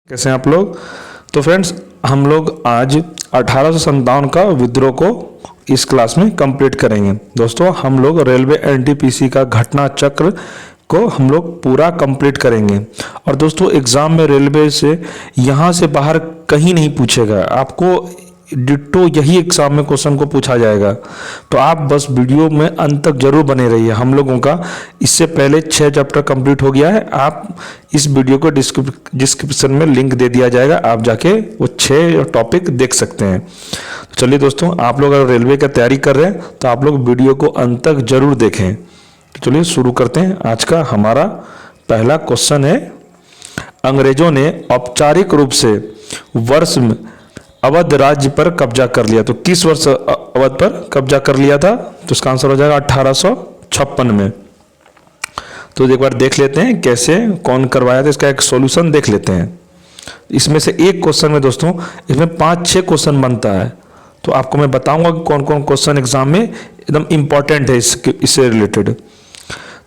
कैसे हैं आप लोग। तो फ्रेंड्स, हम लोग आज 1857 का विद्रोह को इस क्लास में कंप्लीट करेंगे। दोस्तों, हम लोग रेलवे एनटीपीसी का घटना चक्र को हम लोग पूरा कंप्लीट करेंगे। और दोस्तों, एग्जाम में रेलवे से यहाँ से बाहर कहीं नहीं पूछेगा, आपको डिट्टो यही एग्जाम में क्वेश्चन को पूछा जाएगा। तो आप बस वीडियो में अंत तक जरूर बने रहिए। हम लोगों का इससे पहले 6 चैप्टर कंप्लीट हो गया है। आप इस वीडियो को डिस्क्रिप्शन में लिंक दे दिया जाएगा, आप जाके वो 6 टॉपिक देख सकते हैं। तो चलिए दोस्तों, आप लोग अगर रेलवे की तैयारी कर रहे हैं तो आप लोग वीडियो को अंत तक जरूर देखें। तो चलिए शुरू करते हैं। आज का हमारा पहला क्वेश्चन है, अंग्रेजों ने औपचारिक रूप से वर्ष में अवध राज्य पर कब्जा कर लिया। तो किस वर्ष अवध पर कब्जा कर लिया था? तो इसका आंसर हो जाएगा 1856 में। तो एक बार देख लेते हैं कैसे कौन करवाया था, इसका एक सॉल्यूशन देख लेते हैं। इसमें से एक क्वेश्चन में दोस्तों, इसमें 5-6 क्वेश्चन बनता है। तो आपको मैं बताऊंगा कि कौन कौन क्वेश्चन एग्जाम में एकदम इंपॉर्टेंट है इससे रिलेटेड।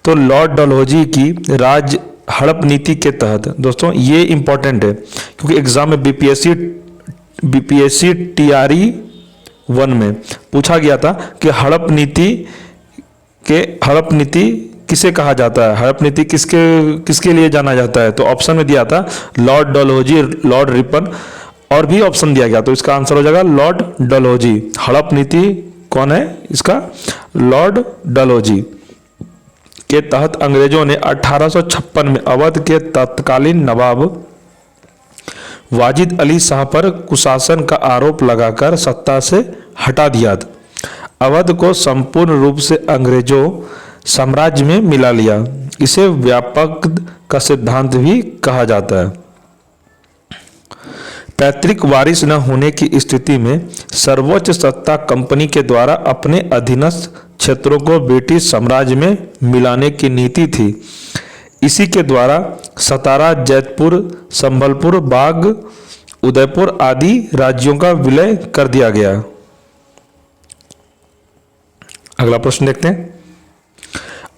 तो लॉर्ड डलहौजी की राज हड़प नीति के तहत, दोस्तों ये इंपॉर्टेंट है क्योंकि एग्जाम में बीपीएससी टीआरई 1 में पूछा गया था कि हड़प नीति किसे कहा जाता है, हड़प नीति किसके लिए जाना जाता है। तो ऑप्शन में दिया था लॉर्ड डलहौजी, लॉर्ड रिपन, और भी ऑप्शन दिया गया। तो इसका आंसर हो जाएगा लॉर्ड डलहौजी। हड़प नीति कौन है इसका? लॉर्ड डलहौजी के तहत अंग्रेजों ने 1856 में अवध के तत्कालीन नवाब वाजिद अली शाह पर कुशासन का आरोप लगाकर सत्ता से हटा दिया। अवध को संपूर्ण रूप से अंग्रेजों साम्राज्य में मिला लिया। इसे व्यापक का सिद्धांत भी कहा जाता है। पैतृक वारिस न होने की स्थिति में सर्वोच्च सत्ता कंपनी के द्वारा अपने अधीनस्थ क्षेत्रों को ब्रिटिश साम्राज्य में मिलाने की नीति थी। इसी के द्वारा सतारा, जैतपुर, संबलपुर, बाग, उदयपुर आदि राज्यों का विलय कर दिया गया। अगला प्रश्न देखते हैं।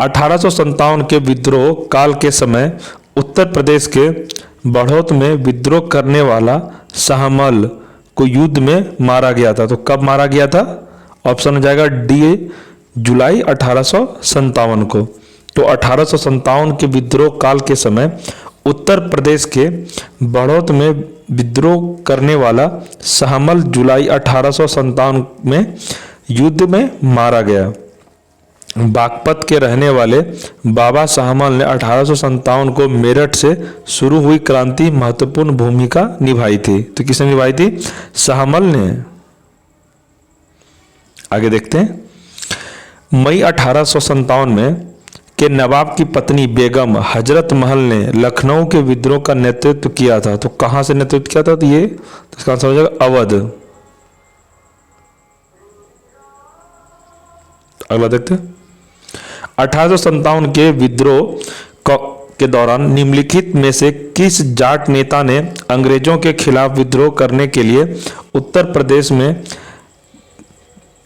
1857 के विद्रोह काल के समय उत्तर प्रदेश के बढ़ौत में विद्रोह करने वाला शाहमल को युद्ध में मारा गया था। तो कब मारा गया था? ऑप्शन हो जाएगा डी, जुलाई 1857 को। तो 1857 के विद्रोह काल के समय उत्तर प्रदेश के बढ़ौत में विद्रोह करने वाला शाहमल जुलाई 1857 में युद्ध में मारा गया। बागपत के रहने वाले बाबा शाहमल ने 1857 को मेरठ से शुरू हुई क्रांति महत्वपूर्ण भूमिका निभाई थी। तो किसने निभाई थी? शाहमल ने। आगे देखते हैं। मई 1857 में के नवाब की पत्नी बेगम हजरत महल ने लखनऊ के विद्रोह का नेतृत्व किया था। तो कहां से नेतृत्व किया था? तो ये इसका आंसर हो जाएगा अवध। अगला देखते हैं। 1857 के विद्रोह के दौरान निम्नलिखित में से किस जाट नेता ने अंग्रेजों के खिलाफ विद्रोह करने के लिए उत्तर प्रदेश में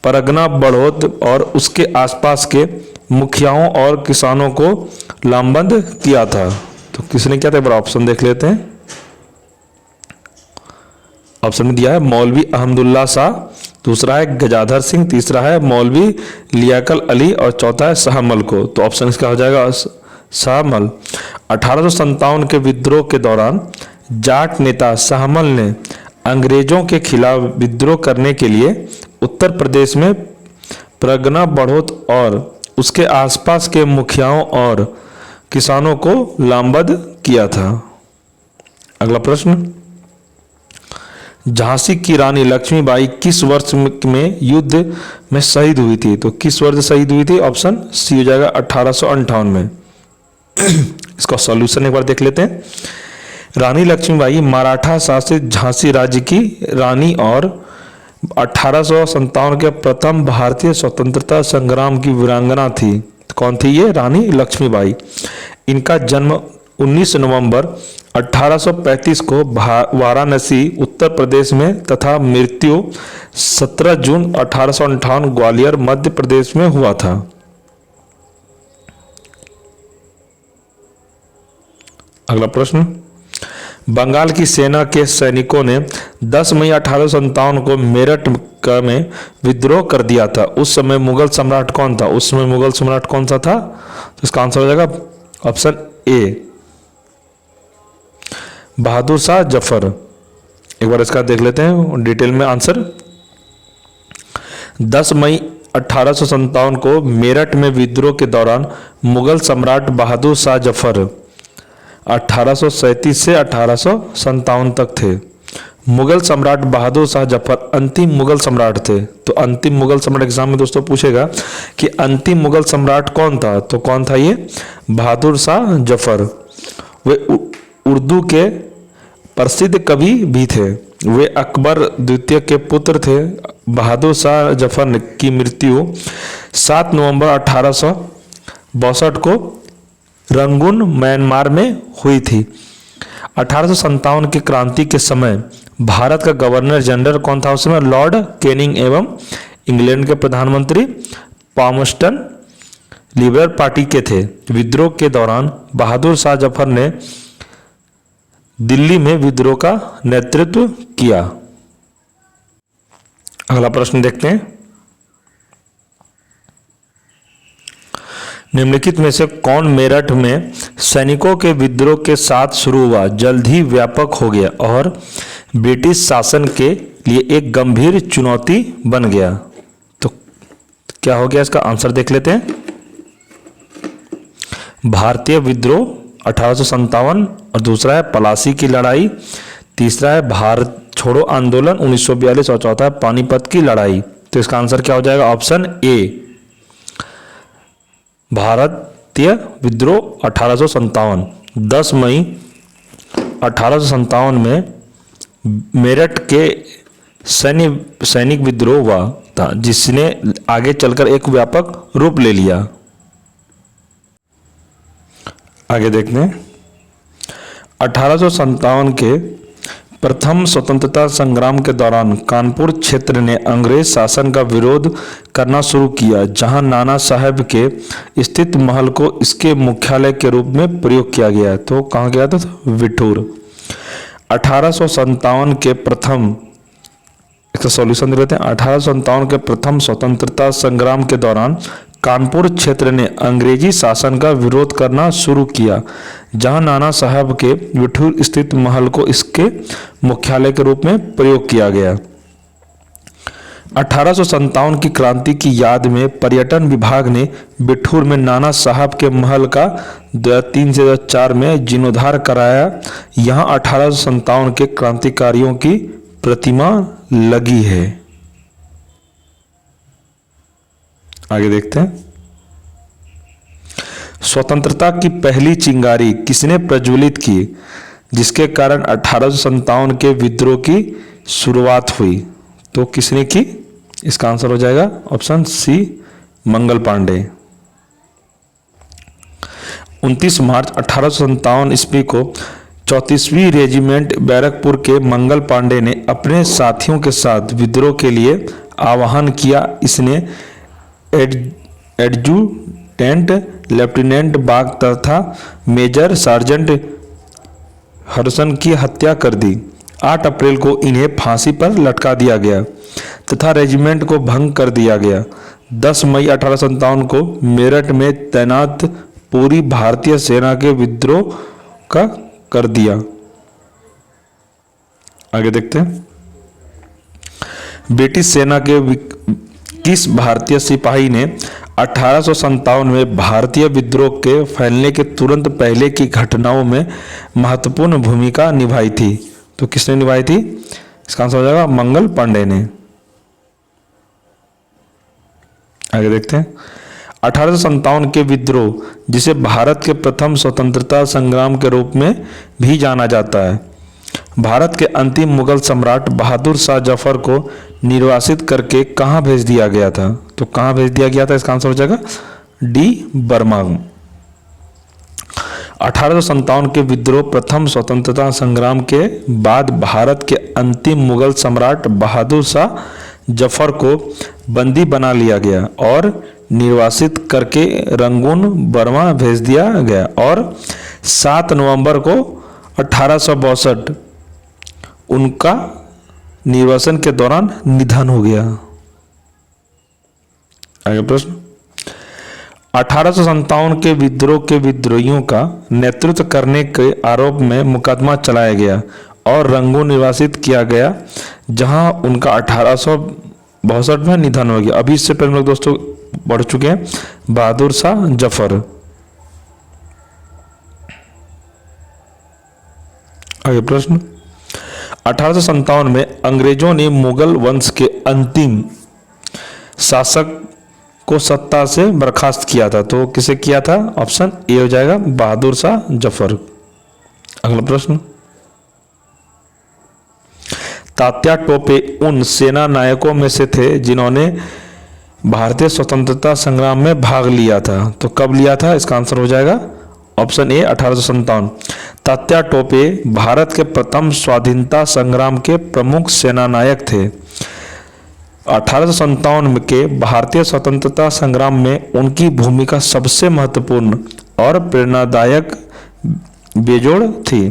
परगना, बढ़ौत और उसके आसपास के मुखियाओं और किसानों को लामबंद किया था? तो किसने किया था? बड़ा ऑप्शन देख लेते हैं। ऑप्शन में दिया है मौलवी अहमदुल्ला शाह, दूसरा है गजाधर सिंह, तीसरा है मौलवी लियाकत अली और चौथा है शाहमल को। तो ऑप्शन इसका हो जाएगा शाहमल। 1857 के विद्रोह के दौरान जाट नेता शाहमल ने अंग्रेजों के खिलाफ विद्रोह करने के लिए उत्तर प्रदेश में परगना, बढ़ौत और उसके आसपास के मुखियाओं और किसानों को लामबंद किया था। अगला प्रश्न। झांसी की रानी लक्ष्मीबाई किस वर्ष में युद्ध में शहीद हुई थी? तो किस वर्ष शहीद हुई थी? ऑप्शन सी हो जाएगा 1858 में। इसका सॉल्यूशन एक बार देख लेते हैं। रानी लक्ष्मीबाई मराठा शासित झांसी राज्य की रानी और 1857 के प्रथम भारतीय स्वतंत्रता संग्राम की वीरांगना थी। कौन थी ये? रानी लक्ष्मीबाई। इनका जन्म 19 नवंबर 1835 को वाराणसी उत्तर प्रदेश में तथा मृत्यु 17 जून 1858 ग्वालियर मध्य प्रदेश में हुआ था। अगला प्रश्न। बंगाल की सेना के सैनिकों ने 10 मई 1857 को मेरठ में विद्रोह कर दिया था। उस समय मुगल सम्राट कौन था? उस समय मुगल सम्राट कौन सा था? तो इसका आंसर हो जाएगा ऑप्शन ए, बहादुर शाह जफर। एक बार इसका देख लेते हैं डिटेल में आंसर। 10 मई 1857 को मेरठ में विद्रोह के दौरान मुगल सम्राट बहादुर शाह जफर 1837 से 1857 तक थे। मुगल सम्राट बहादुर शाह जफर अंतिम मुगल सम्राट थे। तो अंतिम मुगल सम्राट एग्जाम में दोस्तों पूछेगा कि अंतिम मुगल सम्राट कौन था, तो कौन था ये? बहादुर शाह जफर। वे उर्दू के प्रसिद्ध कवि भी थे। वे अकबर द्वितीय के पुत्र थे। बहादुर शाह जफर की मृत्यु 7 नवंबर 1862 को रंगून म्यांमार में हुई थी। 1857 की क्रांति के समय भारत का गवर्नर जनरल कौन था उस समय? लॉर्ड कैनिंग एवं इंग्लैंड के प्रधानमंत्री पामस्टन लिबरल पार्टी के थे। विद्रोह के दौरान बहादुर शाह जफर ने दिल्ली में विद्रोह का नेतृत्व किया। अगला प्रश्न देखते हैं। निम्नलिखित में से कौन मेरठ में सैनिकों के विद्रोह के साथ शुरू हुआ, जल्द ही व्यापक हो गया और ब्रिटिश शासन के लिए एक गंभीर चुनौती बन गया? तो क्या हो गया इसका आंसर देख लेते हैं। भारतीय विद्रोह 1857 और दूसरा है पलासी की लड़ाई, तीसरा है भारत छोड़ो आंदोलन 1942 और चौथा है पानीपत की लड़ाई। तो इसका आंसर क्या हो जाएगा? ऑप्शन ए, भारतीय विद्रोह 1857। 10 मई 1857 में मेरठ के सैनिक विद्रोह हुआ था, जिसने आगे चलकर एक व्यापक रूप ले लिया। आगे देखते हैं। 1857 के प्रथम स्वतंत्रता संग्राम के दौरान कानपुर क्षेत्र ने अंग्रेज शासन का विरोध करना शुरू किया, जहां नाना साहब के स्थित महल को इसके मुख्यालय के रूप में प्रयोग किया गया। तो कहाँ गया था? विठूर। 1857 के प्रथम, इसका सॉल्यूशन देते हैं। 1857 के प्रथम स्वतंत्रता संग्राम के दौरान कानपुर क्षेत्र ने अंग्रेजी शासन का विरोध करना शुरू किया, जहां नाना साहब के विठूर स्थित महल को इसके मुख्यालय के रूप में प्रयोग किया गया। 1857 की क्रांति की याद में पर्यटन विभाग ने बिठूर में नाना साहब के महल का 2003 से 2004 में जीर्णोद्धार कराया। यहां 1857 के क्रांतिकारियों की प्रतिमा लगी है। आगे देखते हैं। स्वतंत्रता की पहली चिंगारी किसने प्रज्वलित की, जिसके कारण 1857 के विद्रोह की शुरुआत हुई? तो किसने की? इसका आंसर हो जाएगा ऑप्शन सी, मंगल पांडे। 29 मार्च 1857 ईस्वी को 34वीं रेजिमेंट बैरकपुर के मंगल पांडे ने अपने साथियों के साथ विद्रोह के लिए आह्वान किया। इसने एडजुटेंट लेफ्टिनेंट बाग तथा मेजर सार्जेंट हरसन की हत्या कर दी। 8 अप्रैल को इन्हें फांसी पर लटका दिया गया तथा रेजिमेंट को भंग कर दिया गया। 10 मई 1857 को मेरठ में तैनात पूरी भारतीय सेना के विद्रोह का कर दिया। आगे देखते हैं। ब्रिटिश सेना के किस भारतीय सिपाही ने 1857 में भारतीय विद्रोह के फैलने के तुरंत पहले की घटनाओं में महत्वपूर्ण भूमिका निभाई थी? तो किसने निभाई थी? इसका आंसर हो जाएगा मंगल पांडे ने। आगे देखते हैं। 1857 के विद्रोह, जिसे भारत के प्रथम स्वतंत्रता संग्राम के रूप में भी जाना जाता है, भारत के अंतिम मुगल सम्राट बहादुर शाह जफर को निर्वासित करके कहाँ भेज दिया गया था? तो कहाँ भेज दिया गया था? इसका आंसर हो जाएगा डी, बर्मा। 1857 के विद्रोह प्रथम स्वतंत्रता संग्राम के बाद भारत के अंतिम मुगल सम्राट बहादुर शाह जफर को बंदी बना लिया गया और निर्वासित करके रंगून बर्मा भेज दिया गया और 7 नवंबर को 1862 उनका निर्वासन के दौरान निधन हो गया। आगे प्रश्न, 1857 के विद्रोह के विद्रोहियों का नेतृत्व करने के आरोप में मुकदमा चलाया गया और रंगून निर्वासित किया गया, जहां उनका 1862 में निधन हो गया। अभी इससे पहले हम लोग दोस्तों बढ़ चुके हैं बहादुर शाह जफर। आगे प्रश्न, 1857 में अंग्रेजों ने मुगल वंश के अंतिम शासक को सत्ता से बर्खास्त किया था। तो किसे किया था? ऑप्शन ए हो जाएगा बहादुर शाह जफर। अगला प्रश्न, तात्या टोपे उन सेना नायकों में से थे जिन्होंने भारतीय स्वतंत्रता संग्राम में भाग लिया था। तो कब लिया था? इसका आंसर हो जाएगा ऑप्शन ए 1857। तात्या टोपे भारत के प्रथम स्वाधीनता संग्राम के प्रमुख सेना नायक थे। 1857 के भारतीय स्वतंत्रता संग्राम में उनकी भूमिका सबसे महत्वपूर्ण और प्रेरणादायक बेजोड़ थी।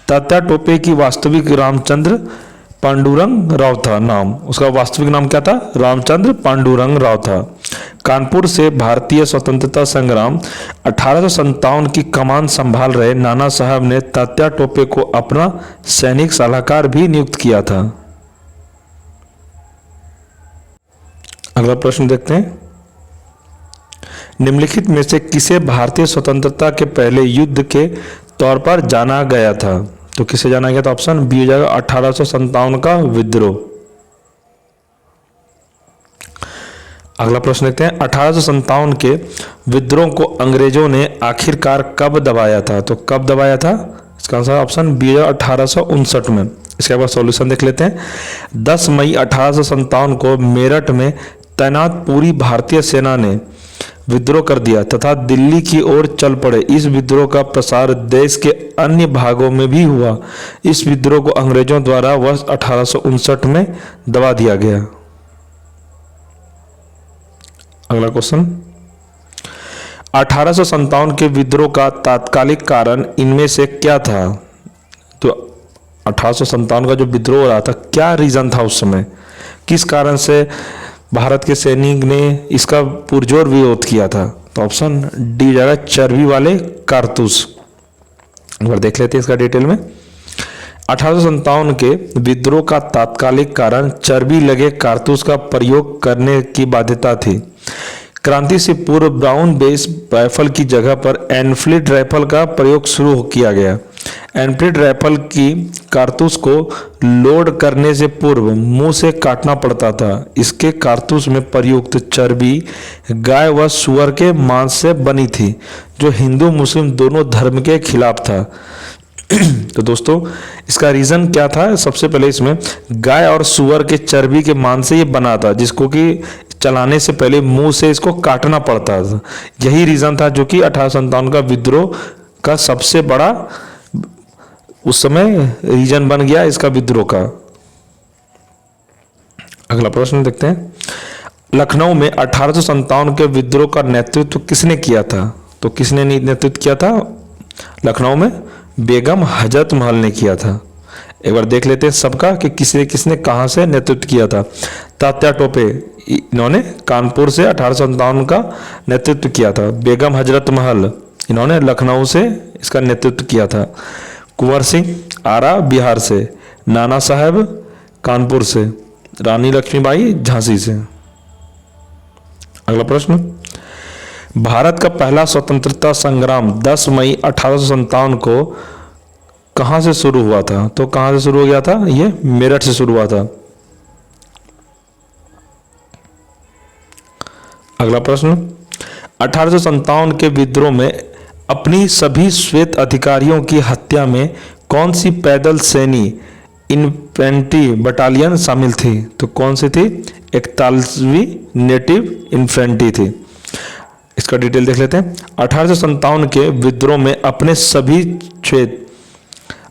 तात्या टोपे की वास्तविक रामचंद्र पांडुरंग राव था नाम, उसका वास्तविक नाम क्या था? रामचंद्र पांडुरंग राव था। कानपुर से भारतीय स्वतंत्रता संग्राम 1857 की कमान संभाल रहे नाना साहब ने तात्या टोपे को अपना सैनिक सलाहकार भी नियुक्त किया था। अगला प्रश्न देखते हैं, निम्नलिखित में से किसे भारतीय स्वतंत्रता के पहले युद्ध के तौर पर जाना गया था? तो किसे जाना गया था? ऑप्शन बी हो जाएगा 1857 का विद्रोह। अगला प्रश्न देखते हैं, 1857 के विद्रोह को अंग्रेजों ने आखिरकार कब दबाया था? तो कब दबाया था? इसका आंसर ऑप्शन बी है 1859 में। इसके बाद सॉल्यूशन देख लेते हैं। 10 मई 1857 को मेरठ में तैनात पूरी भारतीय सेना ने विद्रोह कर दिया तथा दिल्ली की ओर चल पड़े। इस विद्रोह का प्रसार देश के अन्य भागों में भी हुआ। इस विद्रोह को अंग्रेजों द्वारा वर्ष 1859 में दबा दिया गया। अगला क्वेश्चन, 1857 के विद्रोह का तात्कालिक कारण इनमें से क्या था? तो 1857 का जो विद्रोह हो रहा था, क्या रीजन था उस समय? किस कारण से भारत के सैनिक ने इसका पुरजोर विरोध किया था? तो ऑप्शन डी जाएगा चर्बी वाले कारतूस। एक बार देख लेते हैं इसका डिटेल में। 1857 के विद्रोह का तात्कालिक कारण चर्बी लगे कारतूस का प्रयोग करने की बाध्यता थी। क्रांति से पूर्व ब्राउन बेस राइफल की जगह पर एनफील्ड राइफल का प्रयोग शुरू किया गया। एनफील्ड राइफल की कारतूस को लोड करने से पूर्व मुंह से काटना पड़ता था। इसके कारतूस में प्रयुक्त चर्बी गाय व सुअर के मांस से बनी थी, जो हिंदू मुस्लिम दोनों धर्म के खिलाफ था। तो दोस्तों इसका रीज़न क्या था? सबसे पहले इसमें गाय और सुअर के चर्बी के मांस से ये बना था, जिसको कि चलाने से पहले मुंह से इसको काटना पड़ता था। यही रीज़न था जो कि 1857 का विद्रोह का सबसे बड़ा उस समय रीजन बन गया इसका विद्रोह का। अगला प्रश्न देखते हैं, लखनऊ में 1857 के विद्रोह का नेतृत्व किसने किया था? तो किसने नेतृत्व किया था? लखनऊ में बेगम हजरत महल ने किया था। एक बार देख लेते हैं सबका कि किसने किसने कहां से नेतृत्व किया था। तात्या टोपे, इन्होंने कानपुर से 1857 का नेतृत्व किया था। बेगम हजरत महल, इन्होंने लखनऊ से इसका नेतृत्व किया था। कुंवर सिंह आरा बिहार से, नाना साहब कानपुर से, रानी लक्ष्मीबाई झांसी से। अगला प्रश्न, भारत का पहला स्वतंत्रता संग्राम 10 मई 1857 को कहां से शुरू हुआ था? तो कहां से शुरू हो गया था? ये मेरठ से शुरू हुआ था। अगला प्रश्न, 1857 के विद्रोह में अपनी सभी श्वेत अधिकारियों की हत्या में कौन सी पैदल सैनी इन्फेंट्री बटालियन शामिल थी? तो कौन सी थी? 41वीं नेटिव इन्फेंट्री थी। इसका डिटेल देख लेते हैं। 1857 के विद्रोह में अपने सभी श्वेत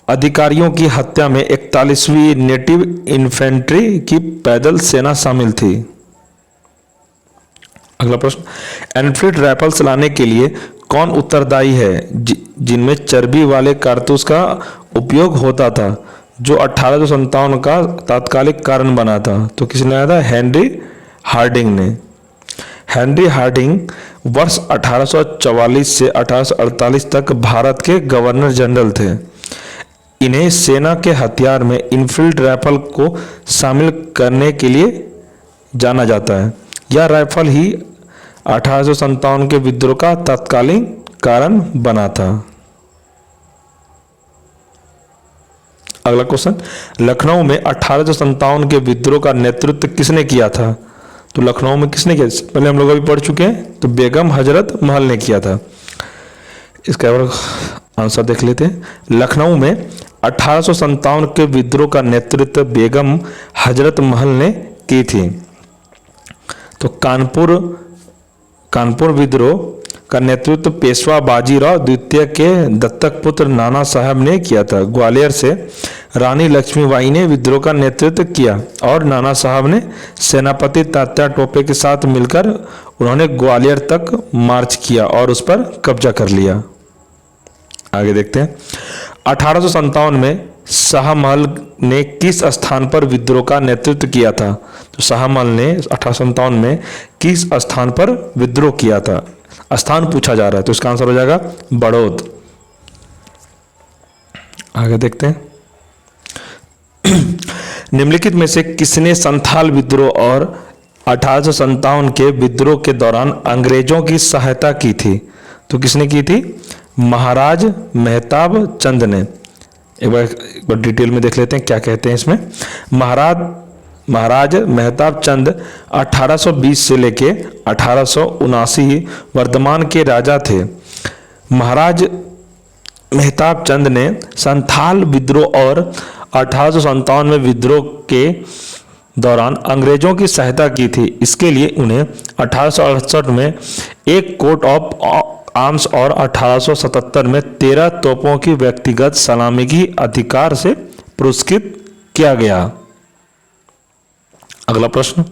अधिकारियों की हत्या में 41वीं नेटिव इन्फेंट्री की पैदल सेना शामिल थी। अगला प्रश्न, एनफील्ड राइफल चलाने के लिए कौन उत्तरदायी है जिनमें चर्बी वाले कारतूस का उपयोग होता था, जो 1857 का तात्कालिक कारण बना था? तो किसने लाया था? हेनरी हार्डिंग ने। हेनरी हार्डिंग वर्ष 1844 से 1848 तक भारत के गवर्नर जनरल थे। इन्हें सेना के हथियार में इनफील्ड राइफल को शामिल करने के लिए जाना जाता है। यह राइफल ही 1857 के विद्रोह का तत्कालीन कारण बना था। अगला क्वेश्चन, लखनऊ में 1857 के विद्रोह का नेतृत्व किसने किया था? तो लखनऊ में किसने किया? पहले हम लोग अभी पढ़ चुके हैं, तो बेगम हजरत महल ने किया था। इसका आंसर देख लेते हैं। लखनऊ में 1857 के विद्रोह का नेतृत्व बेगम हजरत महल ने की थी। तो कानपुर विद्रोह का नेतृत्व पेशवा बाजीराव द्वितीय के दत्तक पुत्र नाना साहब ने किया था। ग्वालियर से रानी लक्ष्मीबाई ने विद्रोह का नेतृत्व किया और नाना साहब ने सेनापति तात्या टोपे के साथ मिलकर उन्होंने ग्वालियर तक मार्च किया और उस पर कब्जा कर लिया। आगे देखते हैं। 1857 में शाहमहल ने किस स्थान पर विद्रोह का नेतृत्व किया था? तो शाहमहल ने 1857 में किस स्थान पर विद्रोह किया था? स्थान पूछा जा रहा है, तो इसका आंसर हो जाएगा बड़ौद। आगे देखते हैं। निम्नलिखित में से किसने संथाल विद्रोह और 1857 के विद्रोह के दौरान अंग्रेजों की सहायता की थी? तो किसने की थी? महाराज मेहताब चंद ने। एक बार डिटेल में देख लेते हैं क्या कहते हैं इसमें। महाराज मेहताब चंद 1820 से लेके 1879 वर्धमान के राजा थे। महाराज मेहताब चंद ने संथाल विद्रोह और 1857 में विद्रोह के दौरान अंग्रेजों की सहायता की थी। इसके लिए उन्हें 1868 में एक कोट ऑफ आर्म्स और 1877 में 13 तोपों की व्यक्तिगत सलामी की अधिकार से पुरस्कृत किया गया। अगला प्रश्न,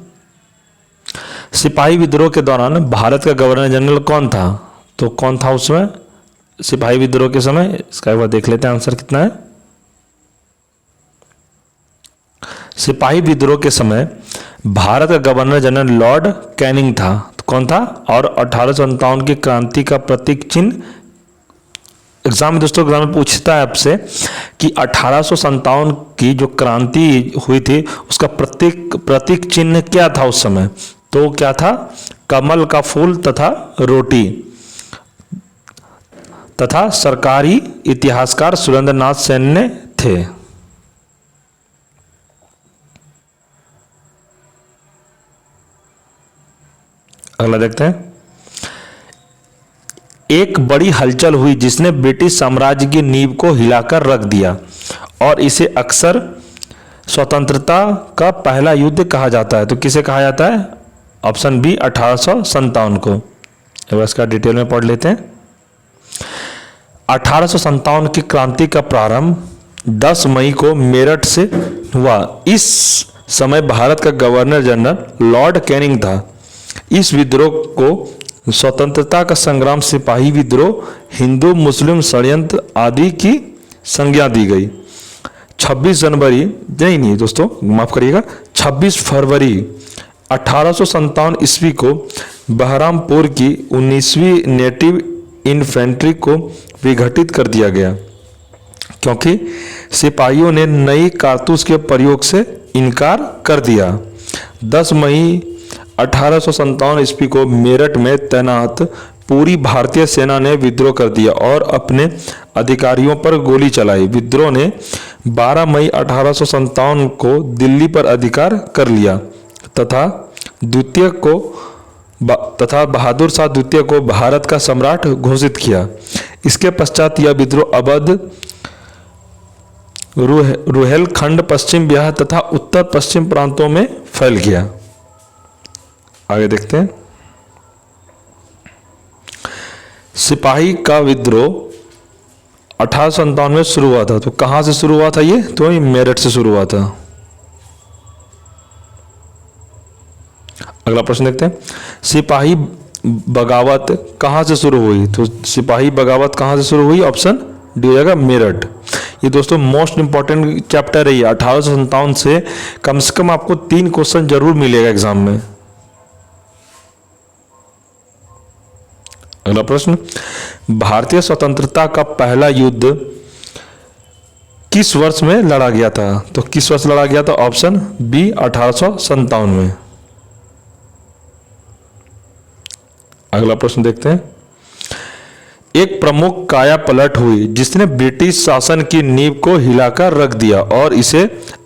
सिपाही विद्रोह के दौरान भारत का गवर्नर जनरल कौन था? तो कौन था उसमें सिपाही विद्रोह के समय? इसका एक बार देख लेते हैं आंसर कितना है। सिपाही विद्रोह के समय भारत का गवर्नर जनरल लॉर्ड कैनिंग था। तो कौन था? और 1857 की क्रांति का प्रतीक चिन्ह, एग्जाम में दोस्तों एग्जाम में पूछता है आपसे कि 1857 की जो क्रांति हुई थी उसका प्रतीक चिन्ह क्या था उस समय? तो क्या था? कमल का फूल तथा रोटी। तथा सरकारी इतिहासकार सुरेंद्र नाथ सेन ने थे। अगला देखते हैं। एक बड़ी हलचल हुई जिसने ब्रिटिश साम्राज्य की नींव को हिलाकर रख दिया और इसे अक्सर स्वतंत्रता का पहला युद्ध कहा जाता है। तो किसे कहा जाता है? ऑप्शन बी 1857 को। एक बार इसका डिटेल में पढ़ लेते हैं। 1857 की क्रांति का प्रारंभ 10 मई को मेरठ से हुआ। इस समय भारत का गवर्नर जनरल लॉर्ड कैनिंग था। इस विद्रोह को स्वतंत्रता का संग्राम, सिपाही विद्रोह, हिंदू मुस्लिम षड्यंत्र आदि की संज्ञा दी गई। 26 जनवरी नहीं दोस्तों माफ करिएगा 26 फरवरी 1857 ईस्वी को बहरामपुर की 19वीं नेटिव इन्फेंट्री को विघटित कर दिया गया क्योंकि सिपाहियों ने नई कारतूस के प्रयोग से इनकार कर दिया। 10 मई 1857 ईस्वी को मेरठ में तैनात पूरी भारतीय सेना ने विद्रोह कर दिया और अपने अधिकारियों पर गोली चलाई। विद्रोह ने 12 मई 1857 को दिल्ली पर अधिकार कर लिया तथा बहादुर शाह द्वितीय को भारत का सम्राट घोषित किया। इसके पश्चात यह विद्रोह अवध, रुहेलखंड, पश्चिम बिहार तथा उत्तर पश्चिम प्रांतों में फैल गया। आगे देखते हैं। सिपाही का विद्रोह 1857 में शुरू हुआ था। तो कहां से शुरू हुआ था ये? तो ये मेरठ से शुरू हुआ था। अगला प्रश्न देखते हैं। सिपाही बगावत कहाँ से शुरू हुई? तो सिपाही बगावत कहाँ से शुरू हुई? ऑप्शन डी हो जाएगा मेरठ। ये दोस्तों मोस्ट इंपॉर्टेंट चैप्टर है ये। 1857 से कम आपको 3 क्वेश्चन जरूर मिलेगा एग्जाम में। अगला प्रश्न, भारतीय स्वतंत्रता का पहला युद्ध किस वर्ष में लड़ा गया था? तो किस वर्ष लड़ा गया था? ऑप्शन बी 1857 में। अगला प्रश्न देखते हैं, एक प्रमुख काया पलट हुई जिसने ब्रिटिश शासन की नींव को हिलाकर रख दिया और इसे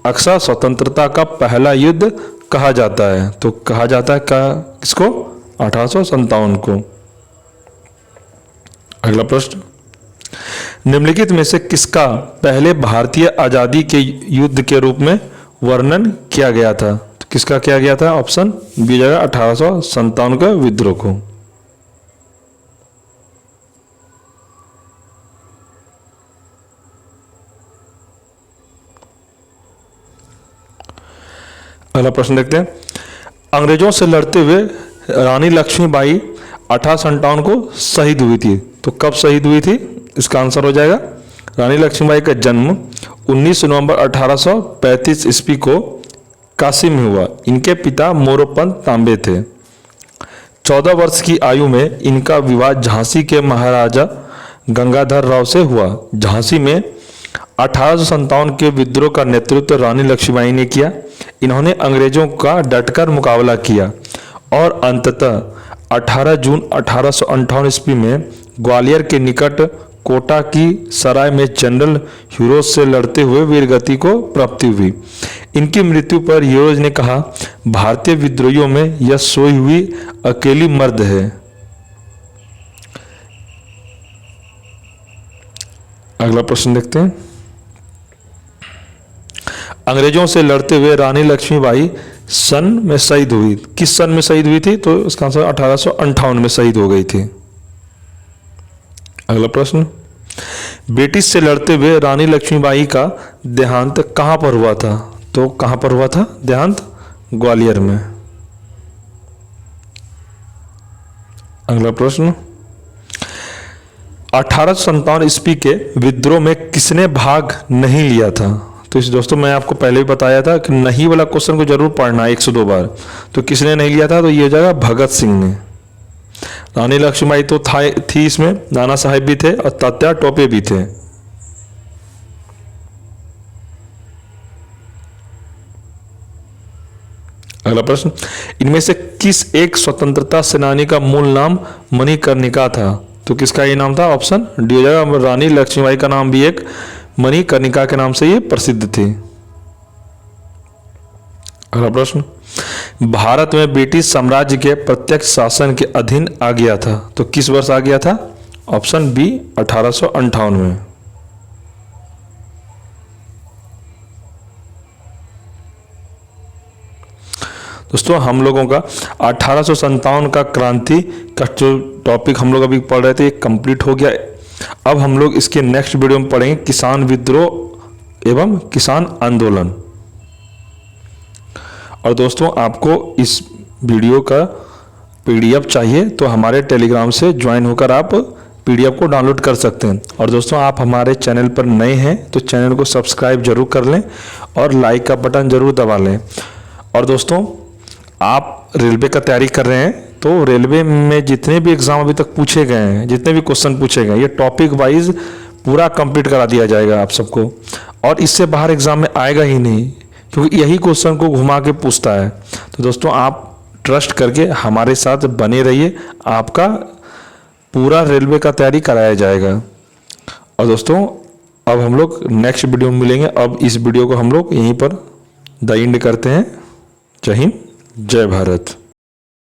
अक्सर स्वतंत्रता का पहला युद्ध कहा जाता है। तो कहा जाता है किसको? 1857 को। अगला प्रश्न, निम्नलिखित में से किसका पहले भारतीय आजादी के युद्ध के रूप में वर्णन किया गया था? तो किसका किया गया था? ऑप्शन बी जाएगा 1857 का विद्रोह को। अगला प्रश्न देखते हैं, अंग्रेजों से लड़ते हुए रानी लक्ष्मीबाई 1857 को शहीद हुई थी। तो कब शहीद हुई थी? इसका आंसर हो जाएगा, रानी लक्ष्मीबाई का जन्म 19 नवंबर 1835 ईस्वी को काशी में हुआ। इनके पिता मोरोपंत तांबे थे। 14 वर्ष की आयु में इनका विवाह झांसी के महाराजा गंगाधर राव से हुआ। झांसी में 1857 के विद्रोह का नेतृत्व रानी लक्ष्मीबाई ने किया। इन्होंने अंग्रेजों का डटकर मुकाबला किया और अंततः 18 जून 1858 ईस्वी में ग्वालियर के निकट कोटा की सराय में जनरल हीरोज से लड़ते हुए वीरगति को प्राप्ति हुई। इनकी मृत्यु पर हीरोज ने कहा, भारतीय विद्रोहियों में यह सोई हुई अकेली मर्द है। अगला प्रश्न देखते हैं, अंग्रेजों से लड़ते हुए रानी लक्ष्मीबाई सन में शहीद हुई। किस सन में शहीद हुई थी? तो इसका आंसर 1858 में शहीद हो गई थी। अगला प्रश्न, ब्रिटिश से लड़ते हुए रानी लक्ष्मीबाई का देहांत कहां पर हुआ था? तो कहां पर हुआ था देहांत? ग्वालियर में। अगला प्रश्न, 1857 ईस्वी के विद्रोह में किसने भाग नहीं लिया था? तो इस दोस्तों मैं आपको पहले भी बताया था कि नहीं वाला क्वेश्चन को जरूर पढ़ना है 102 बार। तो किसने नहीं लिया था? तो ये हो जाएगा भगत सिंह ने। रानी लक्ष्मीबाई तो थी इसमें, नाना साहेब भी थे और तात्या टोपे भी थे। अगला प्रश्न, इनमें से किस एक स्वतंत्रता सेनानी का मूल नाम मणिकर्णिका था? तो किसका ये नाम था? ऑप्शन डी हो जाएगा, रानी लक्ष्मीबाई का नाम भी एक मणिकर्णिका के नाम से ये प्रसिद्ध थी। अगला प्रश्न, भारत में ब्रिटिश साम्राज्य के प्रत्यक्ष शासन के अधीन आ गया था। तो किस वर्ष आ गया था? ऑप्शन बी 1858 में। दोस्तों हम लोगों का 1857 का क्रांति का जो टॉपिक हम लोग अभी पढ़ रहे थे कंप्लीट हो गया। अब हम लोग इसके नेक्स्ट वीडियो में पढ़ेंगे किसान विद्रोह एवं किसान आंदोलन। और दोस्तों आपको इस वीडियो का पीडीएफ चाहिए तो हमारे टेलीग्राम से ज्वाइन होकर आप पीडीएफ को डाउनलोड कर सकते हैं। और दोस्तों आप हमारे चैनल पर नए हैं तो चैनल को सब्सक्राइब जरूर कर लें और लाइक का बटन जरूर दबा लें। और दोस्तों आप रेलवे का तैयारी कर रहे हैं तो रेलवे में जितने भी एग्जाम अभी तक पूछे गए हैं, जितने भी क्वेश्चन पूछे गए, ये टॉपिक वाइज पूरा कंप्लीट करा दिया जाएगा आप सबको। और इससे बाहर एग्जाम में आएगा ही नहीं क्योंकि यही क्वेश्चन को घुमा के पूछता है। तो दोस्तों आप ट्रस्ट करके हमारे साथ बने रहिए, आपका पूरा रेलवे का तैयारी कराया जाएगा। और दोस्तों अब हम लोग नेक्स्ट वीडियो में मिलेंगे। अब इस वीडियो को हम लोग यहीं पर द एंड करते हैं। जय हिंद, जय भारत।